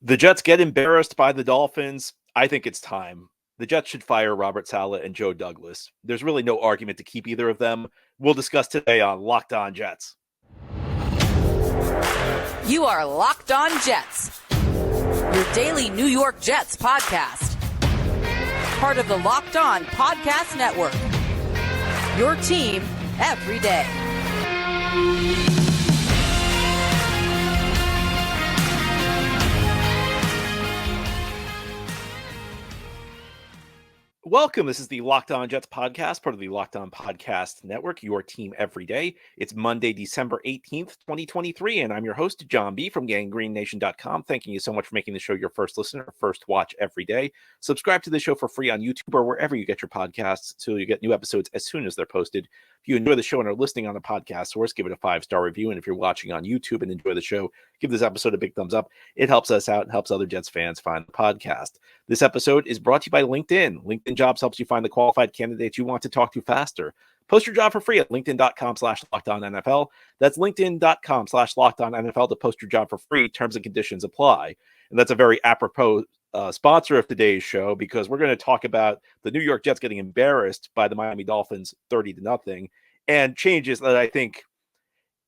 The Jets get embarrassed by the Dolphins. I think it's time. The Jets should fire Robert Saleh and Joe Douglas. There's really no argument to keep either of them. We'll discuss today on Locked On Jets. You are Locked On Jets, your daily New York Jets podcast. Part of the Locked On Podcast Network, your team every day. Welcome. This is the Locked On Jets podcast, part of the Locked On Podcast Network, your team every day. It's Monday, December 18th, 2023, and I'm your host, John B. from GangGreenNation.com. Thanking you so much for making the show your first listener, first watch every day. Subscribe to the show for free on YouTube or wherever you get your podcasts so you get new episodes as soon as they're posted. If you enjoy the show and are listening on a podcast source, give it a 5-star review. And if you're watching on YouTube and enjoy the show, give this episode a big thumbs up. It helps us out and helps other Jets fans find the podcast. This episode is brought to you by LinkedIn. LinkedIn Jobs helps you find the qualified candidates you want to talk to faster. Post your job for free at linkedin.com/LockedOnNFL. That's linkedin.com/LockedOnNFL to post your job for free. Terms and conditions apply. And that's a very apropos sponsor of today's show, because we're going to talk about the New York Jets getting embarrassed by the Miami Dolphins 30-0 and changes that I think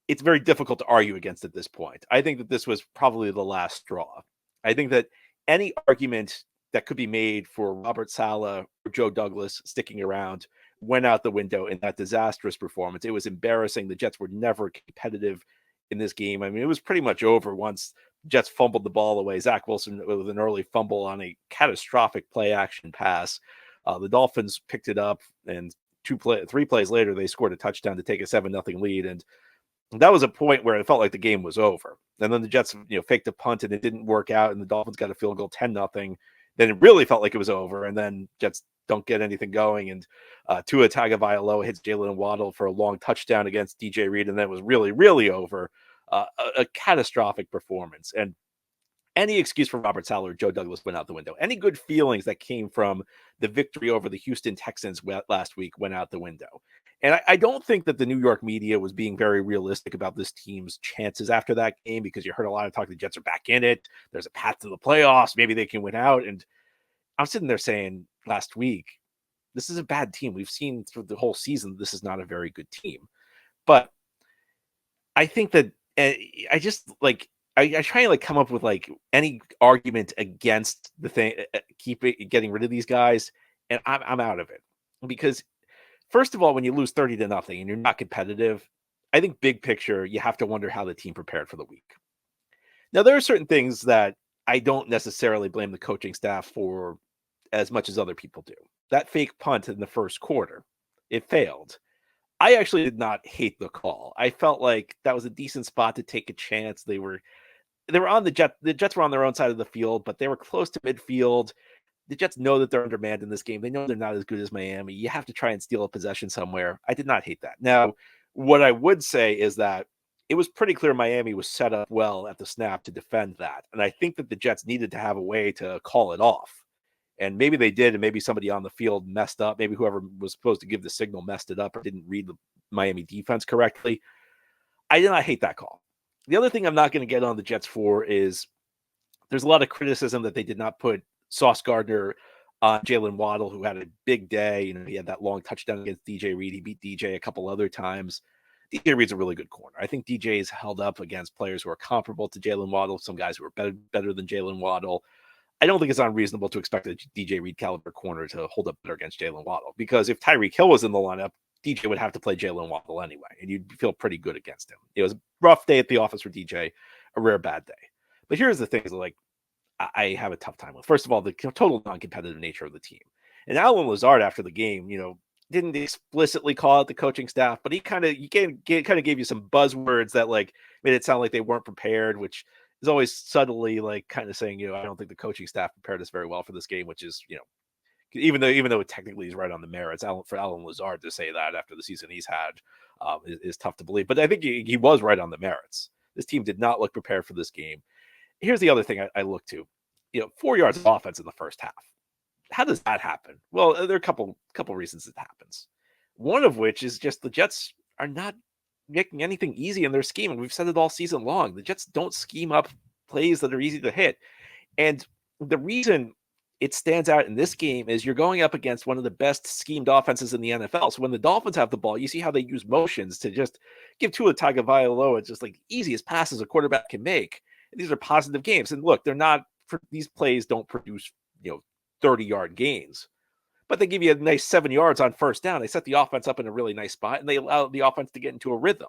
it's very difficult to argue against at this point. I think that this was probably the last straw. I think that any argument that could be made for Robert Saleh or Joe Douglas sticking around went out the window in that disastrous performance. It was embarrassing. The Jets were never competitive in this game. I mean, it was pretty much over once Jets fumbled the ball away. Zach Wilson with an early fumble on a catastrophic play action pass. The Dolphins picked it up, and 3 plays later, they scored a touchdown to take a 7-0 lead. And that was a point where it felt like the game was over. And then the Jets, faked a punt and it didn't work out, and the Dolphins got a field goal 10-0. Then it really felt like it was over. And then Jets don't get anything going. And Tua Tagovailoa hits Jalen Waddle for a long touchdown against DJ Reed. And then it was really, really over. A catastrophic performance. And any excuse for Robert Saleh or Joe Douglas went out the window. Any good feelings that came from the victory over the Houston Texans last week went out the window. And I don't think that the New York media was being very realistic about this team's chances after that game, because you heard a lot of talk. The Jets are back in it. There's a path to the playoffs. Maybe they can win out. And I'm sitting there saying last week, this is a bad team. We've seen through the whole season, this is not a very good team. But I think that I just I try and come up with any argument against the thing, getting rid of these guys, and I'm out of it. Because first of all, when you lose 30-0 and you're not competitive, I think big picture, you have to wonder how the team prepared for the week. Now, there are certain things that I don't necessarily blame the coaching staff for as much as other people do. That fake punt in the first quarter, it failed. I actually did not hate the call. I felt like that was a decent spot to take a chance. They were on the Jets were on their own side of the field, but they were close to midfield. The Jets know that they're undermanned in this game. They know they're not as good as Miami. You have to try and steal a possession somewhere. I did not hate that. Now, what I would say is that it was pretty clear Miami was set up well at the snap to defend that. And I think that the Jets needed to have a way to call it off. And maybe they did, and maybe somebody on the field messed up. Maybe whoever was supposed to give the signal messed it up or didn't read the Miami defense correctly. I did not hate that call. The other thing I'm not going to get on the Jets for is there's a lot of criticism that they did not put Sauce Gardner on Jalen Waddle, who had a big day. He had that long touchdown against DJ Reed. He beat DJ a couple other times. DJ Reed's a really good corner. I think DJ is held up against players who are comparable to Jalen Waddle, some guys who are better than Jalen Waddle. I don't think it's unreasonable to expect a DJ Reed caliber corner to hold up better against Jalen Waddle, because if Tyreek Hill was in the lineup, DJ would have to play Jalen Waddle anyway, and you'd feel pretty good against him. It was a rough day at the office for DJ, a rare bad day. But here's the thing, I have a tough time with. First of all, the total non-competitive nature of the team. And Alan Lazard, after the game, didn't explicitly call out the coaching staff, but he kind of gave you some buzzwords that made it sound like they weren't prepared, which is always subtly kind of saying, I don't think the coaching staff prepared us very well for this game, which is, even though technically he's right on the merits, for Alan Lazard to say that after the season he's had is tough to believe. But I think he was right on the merits. This team did not look prepared for this game. Here's the other thing I look to, 4 yards of offense in the first half. How does that happen? Well, there are a couple reasons it happens. One of which is just the Jets are not making anything easy in their scheme. And we've said it all season long. The Jets don't scheme up plays that are easy to hit. And the reason it stands out in this game is you're going up against one of the best schemed offenses in the NFL. So when the Dolphins have the ball, you see how they use motions to just give Tua Tagovailoa just like easiest passes a quarterback can make. And these are positive games. And look, they're not these plays don't produce 30-yard gains, but they give you a nice 7 yards on first down. They set the offense up in a really nice spot, and they allow the offense to get into a rhythm.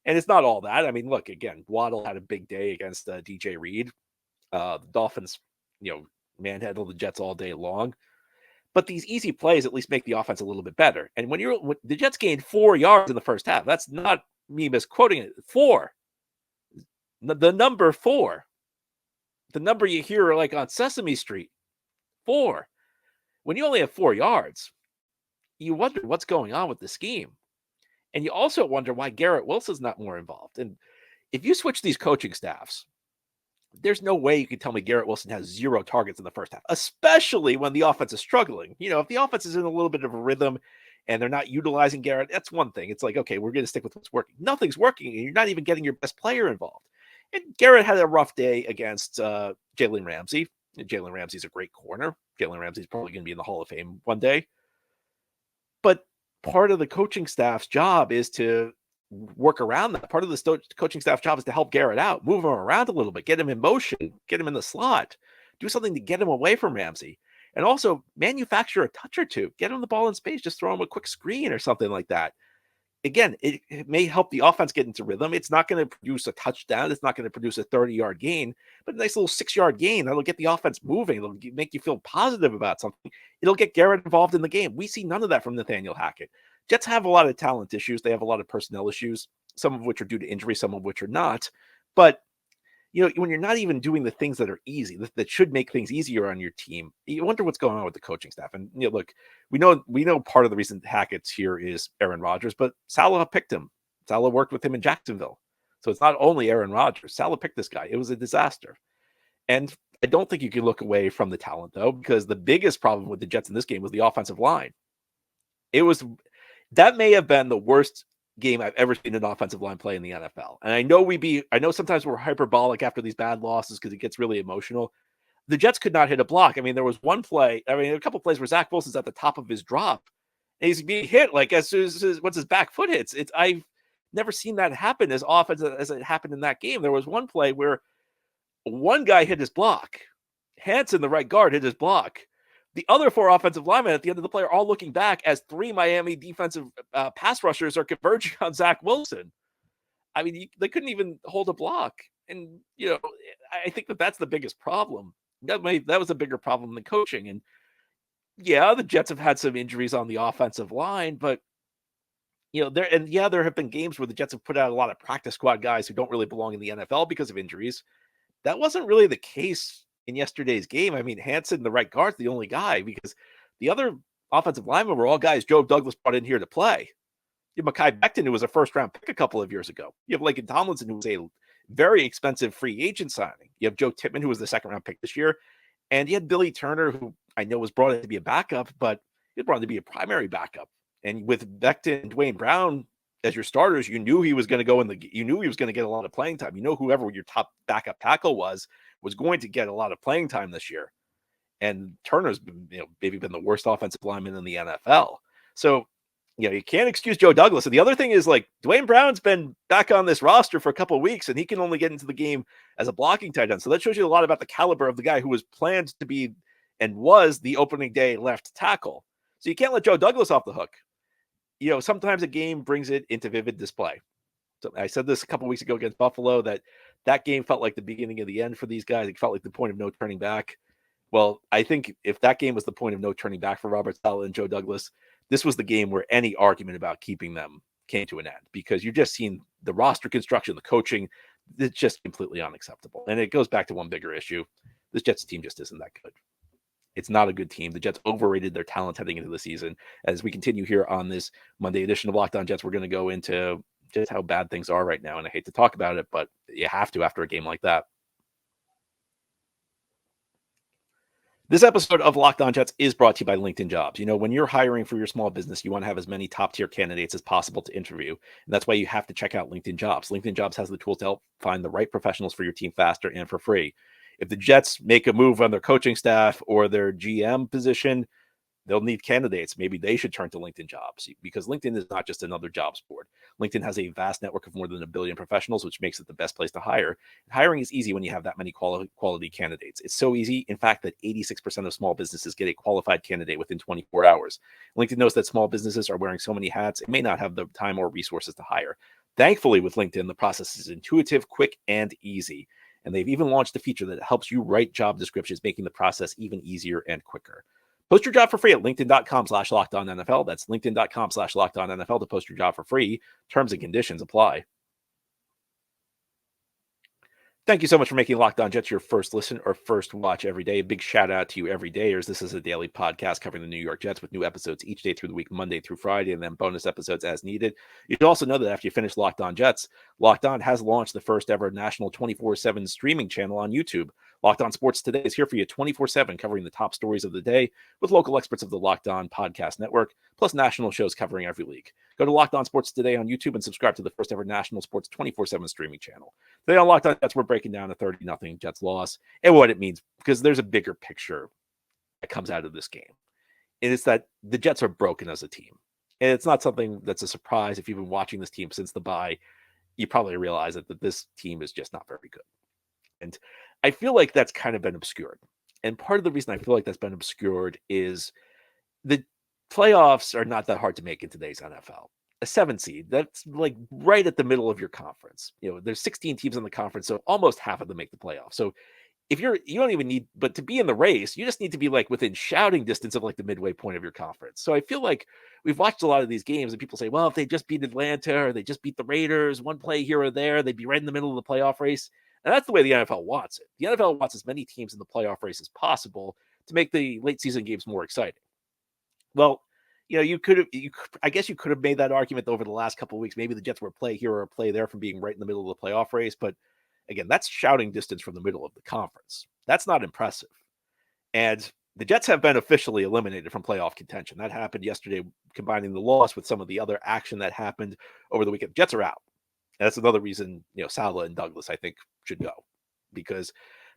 And it's not all that. I mean, look, again, Waddle had a big day against DJ Reed. The Dolphins, manhandled the Jets all day long. But these easy plays at least make the offense a little bit better. And when the Jets gained 4 yards in the first half, that's not me misquoting it. 4. The number 4. The number you hear like on Sesame Street. 4. When you only have 4 yards, you wonder what's going on with the scheme. And you also wonder why Garrett Wilson's not more involved. And if you switch these coaching staffs, there's no way you can tell me Garrett Wilson has 0 targets in the first half, especially when the offense is struggling. If the offense is in a little bit of a rhythm and they're not utilizing Garrett, that's one thing. It's like, okay, we're going to stick with what's working. Nothing's working, and you're not even getting your best player involved. And Garrett had a rough day against Jalen Ramsey. Jalen Ramsey's a great corner. Jalen Ramsey's probably going to be in the Hall of Fame one day. But part of the coaching staff's job is to work around that. Part of the coaching staff job is to help Garrett out, move him around a little bit, get him in motion, get him in the slot, do something to get him away from Ramsey, and also manufacture a touch or two, get him the ball in space, just throw him a quick screen or something like that. Again, it may help the offense get into rhythm. It's not going to produce a touchdown. It's not going to produce a 30-yard gain, but a nice little 6-yard gain that'll get the offense moving. It'll make you feel positive about something. It'll get Garrett involved in the game. We see none of that from Nathaniel Hackett. Jets have a lot of talent issues. They have a lot of personnel issues, some of which are due to injury, some of which are not. But when you're not even doing the things that are easy, that should make things easier on your team, you wonder what's going on with the coaching staff. And look, we know part of the reason Hackett's here is Aaron Rodgers, but Saleh picked him. Saleh worked with him in Jacksonville. So it's not only Aaron Rodgers. Saleh picked this guy. It was a disaster. And I don't think you can look away from the talent, though, because the biggest problem with the Jets in this game was the offensive line. That may have been the worst game I've ever seen an offensive line play in the NFL. And I know sometimes we're hyperbolic after these bad losses because it gets really emotional. The Jets could not hit a block. I mean, there was one play, a couple plays where Zach Wilson's at the top of his drop and he's being hit like as soon as once his back foot hits. I've never seen that happen as often as it happened in that game. There was one play where one guy hit his block. Hanson, the right guard, hit his block. The other 4 offensive linemen at the end of the play are all looking back as 3 Miami defensive pass rushers are converging on Zach Wilson. I mean, they couldn't even hold a block. And, I think that's the biggest problem. That was a bigger problem than coaching. And yeah, the Jets have had some injuries on the offensive line, but there have been games where the Jets have put out a lot of practice squad guys who don't really belong in the NFL because of injuries. That wasn't really the case in yesterday's game. I mean, Hanson, the right guard's the only guy because the other offensive linemen were all guys Joe Douglas brought in here to play. You have Mekhi Becton, who was a first-round pick a couple of years ago. You have Laken Tomlinson, who was a very expensive free agent signing. You have Joe Tippmann, who was the second-round pick this year. And you had Billy Turner, who I know was brought in to be a backup, but he was brought in to be a primary backup. And with Becton and Dwayne Brown as your starters, you knew he was going to get a lot of playing time. Whoever your top backup tackle was going to get a lot of playing time this year. And Turner's been, maybe been the worst offensive lineman in the NFL. So, you can't excuse Joe Douglas. And the other thing is, like, Dwayne Brown's been back on this roster for a couple of weeks, and he can only get into the game as a blocking tight end. So that shows you a lot about the caliber of the guy who was planned to be and was the opening day left tackle. So you can't let Joe Douglas off the hook. Sometimes a game brings it into vivid display. So I said this a couple of weeks ago against Buffalo, that game felt like the beginning of the end for these guys. It felt like the point of no turning back. Well, I think if that game was the point of no turning back for Robert Saleh and Joe Douglas, this was the game where any argument about keeping them came to an end, because you've just seen the roster construction, the coaching, it's just completely unacceptable. And it goes back to one bigger issue. This Jets team just isn't that good. It's not a good team. The Jets overrated their talent heading into the season. As we continue here on this Monday edition of Locked On Jets, we're going to go into just how bad things are right now. And I hate to talk about it, but you have to after a game like that. This episode of Locked On Jets is brought to you by LinkedIn Jobs. When you're hiring for your small business, you want to have as many top-tier candidates as possible to interview. And that's why you have to check out LinkedIn Jobs. LinkedIn Jobs has the tools to help find the right professionals for your team faster and for free. If the Jets make a move on their coaching staff or their GM position, they'll need candidates. Maybe they should turn to LinkedIn Jobs, because LinkedIn is not just another jobs board. LinkedIn has a vast network of more than 1 billion professionals, which makes it the best place to hire. And hiring is easy when you have that many quality candidates. It's so easy, in fact, that 86% of small businesses get a qualified candidate within 24 hours. LinkedIn knows that small businesses are wearing so many hats, it may not have the time or resources to hire. Thankfully, with LinkedIn, the process is intuitive, quick, and easy. And they've even launched a feature that helps you write job descriptions, making the process even easier and quicker. Post your job for free at linkedin.com/LockedOnNFL. That's linkedin.com/LockedOnNFL to post your job for free. Terms and conditions apply. Thank you so much for making Locked On Jets your first listen or first watch every day. A big shout out to you everydayers. This is a daily podcast covering the New York Jets with new episodes each day through the week, Monday through Friday, and then bonus episodes as needed. You should also know that after you finish Locked On Jets, Locked On has launched the first ever national 24/7 streaming channel on YouTube. Locked On Sports Today is here for you 24/7, covering the top stories of the day with local experts of the Locked On Podcast Network, plus national shows covering every league. Go to Locked On Sports Today on YouTube and subscribe to the first ever national sports 24/7 streaming channel. Today on Locked On Jets, we're breaking down a 30-0 Jets loss and what it means, because there's a bigger picture that comes out of this game. And it's that the Jets are broken as a team. And it's not something that's a surprise. If you've been watching this team since the bye, you probably realize that this team is just not very good. And I feel like that's kind of been obscured. And part of the reason I feel like that's been obscured is the playoffs are not that hard to make in today's NFL. A 7 seed, that's like right at the middle of your conference. There's 16 teams in the conference, so almost half of them make the playoffs. So if you don't even need, but to be in the race, you just need to be like within shouting distance of like the midway point of your conference. So I feel like we've watched a lot of these games and people say, well, if they just beat Atlanta or they just beat the Raiders, one play here or there, they'd be right in the middle of the playoff race. And that's the way the NFL wants it. The NFL wants as many teams in the playoff race as possible to make the late season games more exciting. Well, I guess you could have made that argument over the last couple of weeks. Maybe the Jets were a play here or a play there from being right in the middle of the playoff race. But again, that's shouting distance from the middle of the conference. That's not impressive. And the Jets have been officially eliminated from playoff contention. That happened yesterday, combining the loss with some of the other action that happened over the weekend. Jets are out. And that's another reason, Saleh and Douglas, I think, should go. Because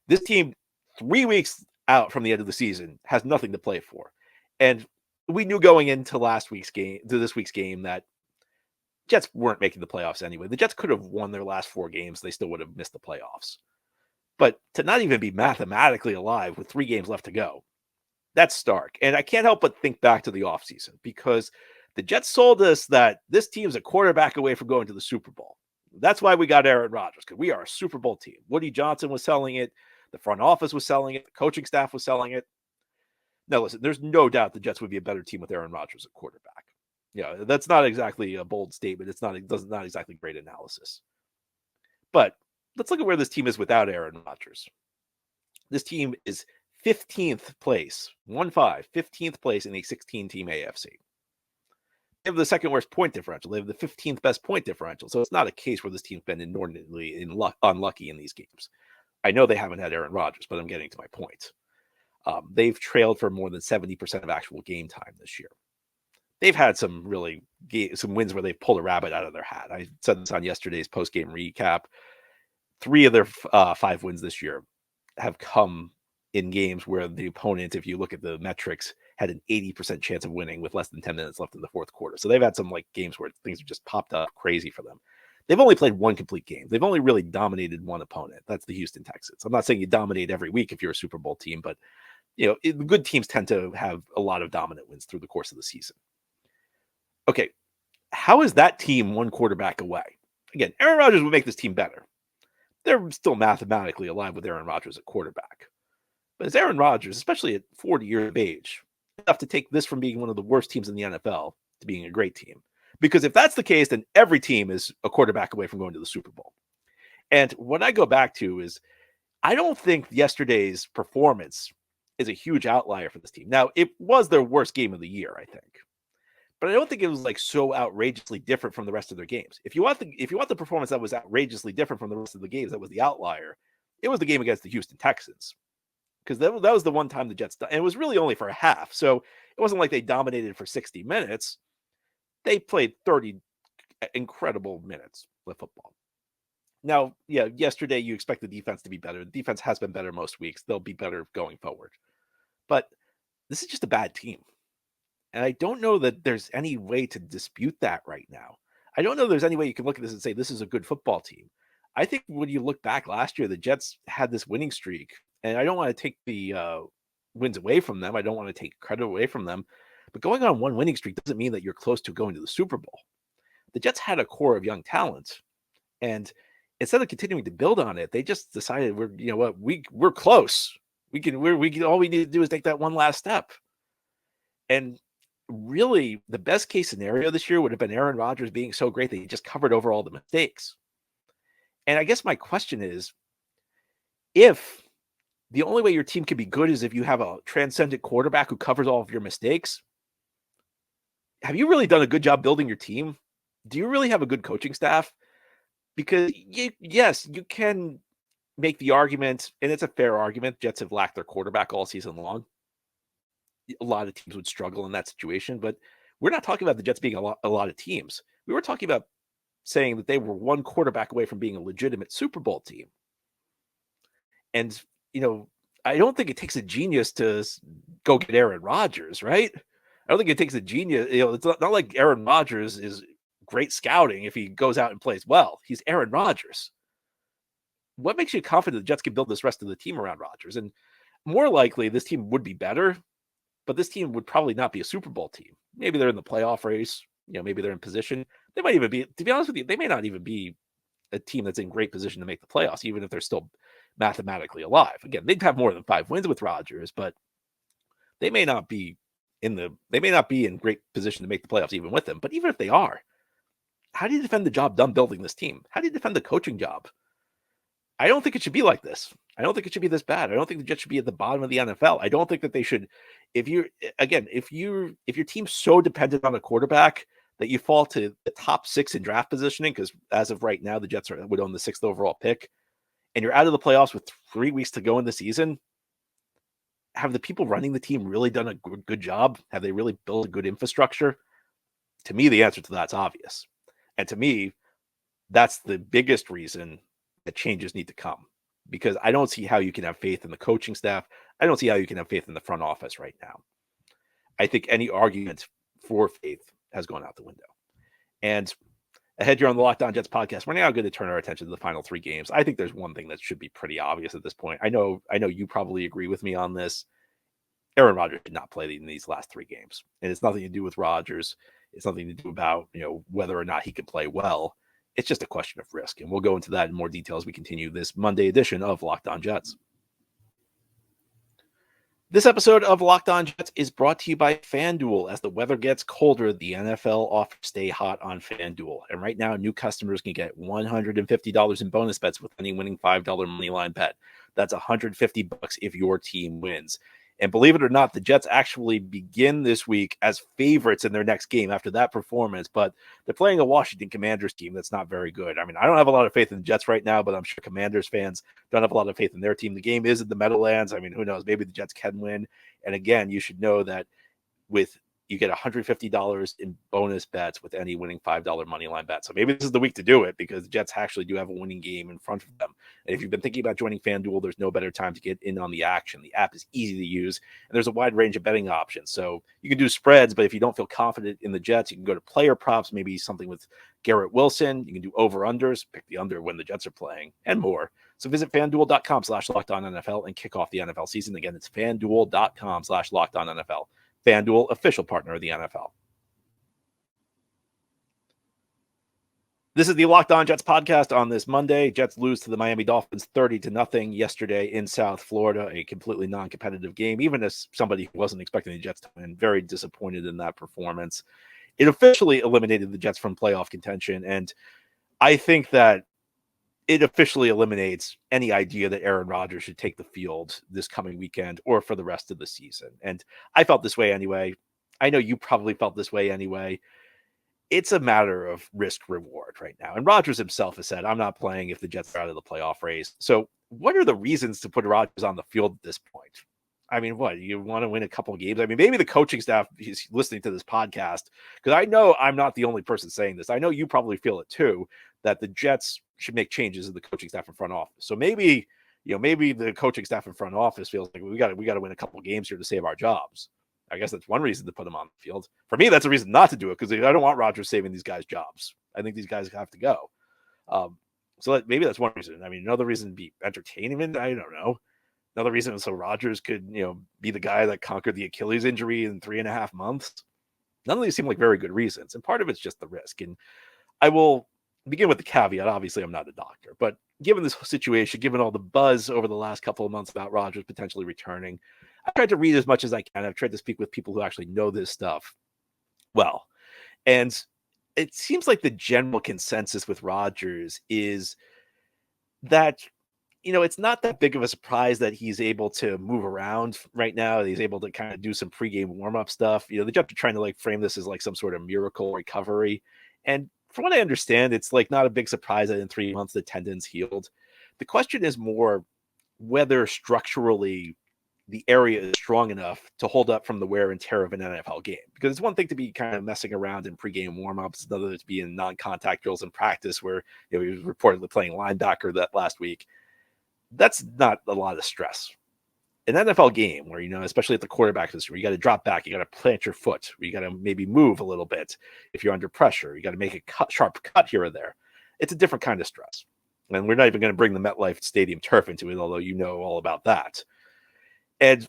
this team, 3 weeks out from the end of the season, has nothing to play for. And we knew going into this week's game, that Jets weren't making the playoffs anyway. The Jets could have won their last 4 games. They still would have missed the playoffs. But to not even be mathematically alive with 3 games left to go, that's stark. And I can't help but think back to the offseason, because the Jets sold us that this team's a quarterback away from going to the Super Bowl. That's why we got Aaron Rodgers, because we are a Super Bowl team. Woody Johnson was selling it. The front office was selling it. The coaching staff was selling it. Now, listen, there's no doubt the Jets would be a better team with Aaron Rodgers at quarterback. That's not exactly a bold statement. It's not exactly great analysis. But let's look at where this team is without Aaron Rodgers. This team is 15th place, 15th place in a 16-team AFC. They have the second worst point differential. They have the 15th best point differential. So it's not a case where this team's been inordinately unlucky in these games. I know they haven't had Aaron Rodgers, but I'm getting to my point. They've trailed for more than 70% of actual game time this year. They've had some wins where they've pulled a rabbit out of their hat. I said this on yesterday's post-game recap. 3 of their 5 wins this year have come in games where the opponent, if you look at the metrics, had an 80% chance of winning with less than 10 minutes left in the fourth quarter. So they've had some games where things have just popped up crazy for them. They've only played 1 complete game. They've only really dominated 1 opponent. That's the Houston Texans. I'm not saying you dominate every week if you're a Super Bowl team, but good teams tend to have a lot of dominant wins through the course of the season. Okay, how is that team 1 quarterback away? Again, Aaron Rodgers would make this team better. They're still mathematically alive with Aaron Rodgers at quarterback. But is Aaron Rodgers, especially at 40 years of age, enough to take this from being one of the worst teams in the NFL to being a great team? Because if that's the case, then every team is a quarterback away from going to the Super Bowl. And what I go back to is, I don't think yesterday's performance is a huge outlier for this team. Now, it was their worst game of the year, I think. But I don't think it was so outrageously different from the rest of their games. If you want the performance that was outrageously different from the rest of the games, that was the outlier, it was the game against the Houston Texans. Because that was the one time the Jets, and it was really only for a half. So it wasn't like they dominated for 60 minutes. They played 30 incredible minutes of football. Now, yeah, yesterday you expect the defense to be better. The defense has been better most weeks. They'll be better going forward. But this is just a bad team. And I don't know that there's any way to dispute that right now. I don't know there's any way you can look at this and say this is a good football team. I think when you look back last year, the Jets had this winning streak, and I don't want to take the wins away from them. I don't want to take credit away from them. But going on one winning streak doesn't mean that you're close to going to the Super Bowl. The Jets had a core of young talent, and instead of continuing to build on it, they just decided we're close. All we need to do is take that one last step. And really, the best case scenario this year would have been Aaron Rodgers being so great that he just covered over all the mistakes. And I guess my question is, if the only way your team can be good is if you have a transcendent quarterback who covers all of your mistakes, have you really done a good job building your team? Do you really have a good coaching staff? Because yes, you can make the argument, and it's a fair argument, Jets have lacked their quarterback all season long. A lot of teams would struggle in that situation, but we're not talking about the Jets being a lot of teams. We were talking about saying that they were one quarterback away from being a legitimate Super Bowl team. And, I don't think it takes a genius to go get Aaron Rodgers, right? I don't think it takes a genius. It's not like Aaron Rodgers is great scouting if he goes out and plays well. He's Aaron Rodgers. What makes you confident the Jets can build this rest of the team around Rodgers? And more likely, this team would be better, but this team would probably not be a Super Bowl team. Maybe they're in the playoff race. Maybe they're in position. They might even be, to be honest with you, they may not even be a team that's in great position to make the playoffs, even if they're still mathematically alive. Again, they'd have more than 5 wins with Rodgers, but they may not be in great position to make the playoffs even with them. But even if they are, how do you defend the job done building this team? How do you defend the coaching job? I don't think it should be like this. I don't think it should be this bad. I don't think the Jets should be at the bottom of the NFL. I don't think that they should. If your team's so dependent on a quarterback that you fall to the top 6 in draft positioning, because as of right now, the Jets would own the 6th overall pick, and you're out of the playoffs with 3 weeks to go in the season, have the people running the team really done a good job? Have they really built a good infrastructure? To me, the answer to that's obvious. And to me, that's the biggest reason that changes need to come, because I don't see how you can have faith in the coaching staff. I don't see how you can have faith in the front office right now. I think any argument for faith has gone out the window. And ahead here on the Locked On Jets podcast, we're now going to turn our attention to the final 3 games. I think there's one thing that should be pretty obvious at this point. I know you probably agree with me on this. Aaron Rodgers did not play in these last 3 games, and it's nothing to do with Rodgers. It's nothing to do about whether or not he can play well. It's just a question of risk, and we'll go into that in more detail as we continue this Monday edition of Locked On Jets. This episode of Locked On Jets is brought to you by FanDuel. As the weather gets colder, the NFL offers stay hot on FanDuel. And right now, new customers can get $150 in bonus bets with any winning $5 moneyline bet. That's $150 if your team wins. And believe it or not, the Jets actually begin this week as favorites in their next game after that performance, but they're playing a Washington Commanders team that's not very good. I mean, I don't have a lot of faith in the Jets right now, but I'm sure Commanders fans don't have a lot of faith in their team. The game is in the Meadowlands. I mean, who knows? Maybe the Jets can win. And again, you should know that you get $150 in bonus bets with any winning $5 money line bet. So maybe this is the week to do it, because the Jets actually do have a winning game in front of them. And if you've been thinking about joining FanDuel, there's no better time to get in on the action. The app is easy to use, and there's a wide range of betting options. So you can do spreads, but if you don't feel confident in the Jets, you can go to player props, maybe something with Garrett Wilson. You can do over-unders, pick the under when the Jets are playing, and more. So visit FanDuel.com/LockedOnNFL and kick off the NFL season. Again, it's FanDuel.com/LockedOnNFL. FanDuel, official partner of the NFL. This is the Locked On Jets podcast on this Monday. Jets lose to the Miami Dolphins 30-0 yesterday in South Florida, a completely non-competitive game. Even as somebody who wasn't expecting the Jets to win, very disappointed in that performance. It officially eliminated the Jets from playoff contention, and I think that it officially eliminates any idea that Aaron Rodgers should take the field this coming weekend or for the rest of the season. And I felt this way anyway. I know you probably felt this way anyway. It's a matter of risk reward right now. And Rodgers himself has said, I'm not playing if the Jets are out of the playoff race. So what are the reasons to put Rodgers on the field at this point? I mean, what, you want to win a couple of games? I mean, maybe the coaching staff is listening to this podcast, because I know I'm not the only person saying this. I know you probably feel it too, that the Jets should make changes in the coaching staff and front office. So maybe the coaching staff and front office feels like we got to win a couple of games here to save our jobs. I guess that's one reason to put them on the field. For me, that's a reason not to do it, because I don't want Rodgers saving these guys' jobs. I think these guys have to go. So maybe that's one reason. I mean, another reason to be entertainment, I don't know. Another reason so Rodgers could, be the guy that conquered the Achilles injury in 3.5 months. None of these seem like very good reasons. And part of it's just the risk. And I will begin with the caveat. Obviously, I'm not a doctor, but given this situation, given all the buzz over the last couple of months about Rodgers potentially returning, I tried to read as much as I can. I've tried to speak with people who actually know this stuff well. And it seems like the general consensus with Rodgers is that, it's not that big of a surprise that he's able to move around right now. He's able to kind of do some pregame warm-up stuff. The Jets are trying to frame this as some sort of miracle recovery. And from what I understand, it's not a big surprise that in 3 months the tendon's healed. The question is more whether structurally the area is strong enough to hold up from the wear and tear of an NFL game. Because it's one thing to be kind of messing around in pregame warmups, another to be in non-contact drills in practice where he was reportedly playing linebacker that last week. That's not a lot of stress. An NFL game where, especially at the quarterback position, where you got to drop back, you got to plant your foot, or you got to maybe move a little bit if you're under pressure, you got to make a sharp cut here or there. It's a different kind of stress. And we're not even going to bring the MetLife Stadium turf into it, although you know all about that. And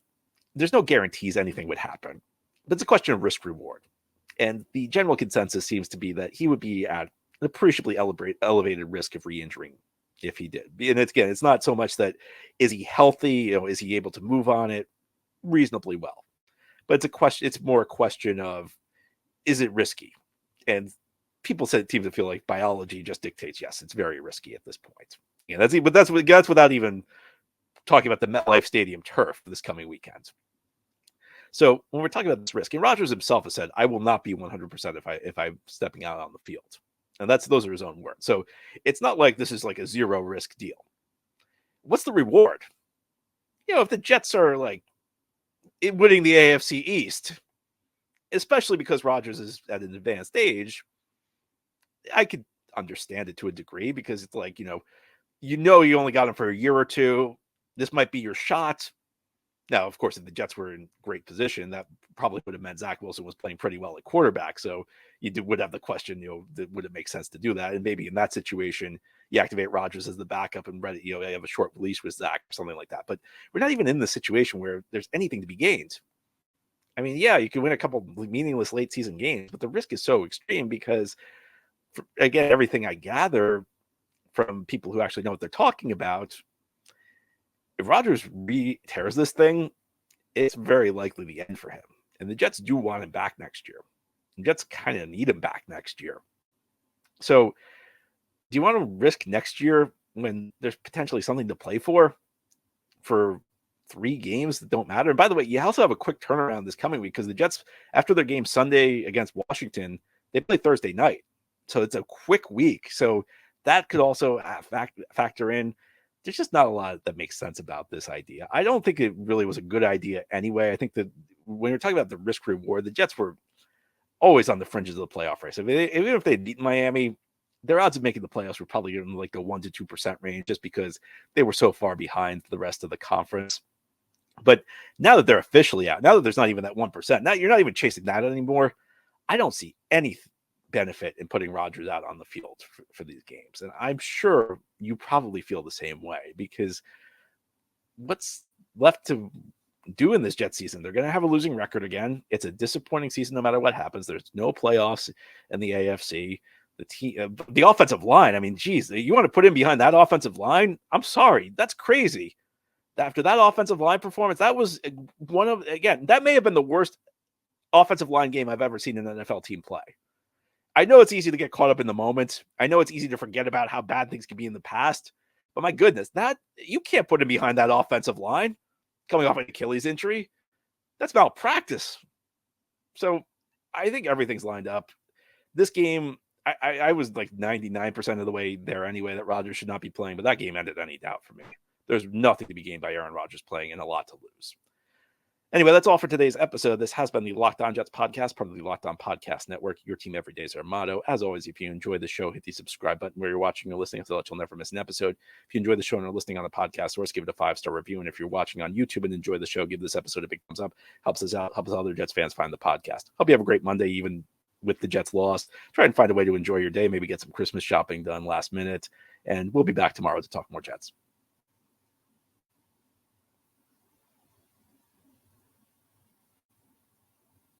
there's no guarantees anything would happen. But it's a question of risk reward. And the general consensus seems to be that he would be at an appreciably elevated risk of re-injuring if he did. And again, it's not so much that is he healthy, is he able to move on it reasonably well. But it's more a question of, is it risky? And people seem to feel like biology just dictates, yes, it's very risky at this point. Yeah, that's without even talking about the MetLife Stadium turf this coming weekend. So when we're talking about this risk, and Rodgers himself has said, I will not be 100% if I'm stepping out on the field. And those are his own words. So it's not like this is a zero risk deal. What's the reward? If the Jets are winning the AFC East, especially because Rodgers is at an advanced age, I could understand it to a degree, because it's you only got him for a year or two. This might be your shot. Now, of course, if the Jets were in great position, that probably would have meant Zach Wilson was playing pretty well at quarterback. So would have the question, would it make sense to do that? And maybe in that situation, you activate Rodgers as the backup and ready, you have a short release with Zach or something like that. But we're not even in the situation where there's anything to be gained. I mean, yeah, you can win a couple meaningless late season games, but the risk is so extreme because, again, everything I gather from people who actually know what they're talking about, if Rodgers tears this thing, it's very likely the end for him. And the Jets do want him back next year. The Jets kind of need him back next year. So do you want to risk next year when there's potentially something to play for 3 games that don't matter? And by the way, you also have a quick turnaround this coming week, because the Jets, after their game Sunday against Washington, they play Thursday night. So it's a quick week. So that could also factor in. There's just not a lot that makes sense about this idea. I don't think it really was a good idea anyway. I think that when you're talking about the risk reward, the Jets were always on the fringes of the playoff race. Even if they beat Miami, their odds of making the playoffs were probably in the 1% to 2% range, just because they were so far behind the rest of the conference. But now that they're officially out, now that there's not even that 1%, now you're not even chasing that anymore. I don't see any benefit in putting Rodgers out on the field for these games. And I'm sure you probably feel the same way, because what's left to do in this Jet season? They're going to have a losing record again. It's a disappointing season no matter what happens. There's no playoffs in the AFC. The offensive line, I mean, geez, you want to put him behind that offensive line? I'm sorry. That's crazy. After that offensive line performance, that was that may have been the worst offensive line game I've ever seen an NFL team play. I know it's easy to get caught up in the moment. I know it's easy to forget about how bad things can be in the past. But my goodness, you can't put him behind that offensive line coming off an Achilles injury. That's malpractice. So I think everything's lined up. This game, I was 99% of the way there anyway that Rodgers should not be playing, but that game ended any doubt for me. There's nothing to be gained by Aaron Rodgers playing and a lot to lose. Anyway, that's all for today's episode. This has been the Locked On Jets podcast, part of the Locked On Podcast Network. Your team every day is our motto. As always, if you enjoy the show, hit the subscribe button where you're watching or listening so that you'll never miss an episode. If you enjoy the show and are listening on the podcast source, give it a 5-star review. And if you're watching on YouTube and enjoy the show, give this episode a big thumbs up. Helps us out, helps other Jets fans find the podcast. Hope you have a great Monday, even with the Jets lost. Try and find a way to enjoy your day, maybe get some Christmas shopping done last minute. And we'll be back tomorrow to talk more Jets.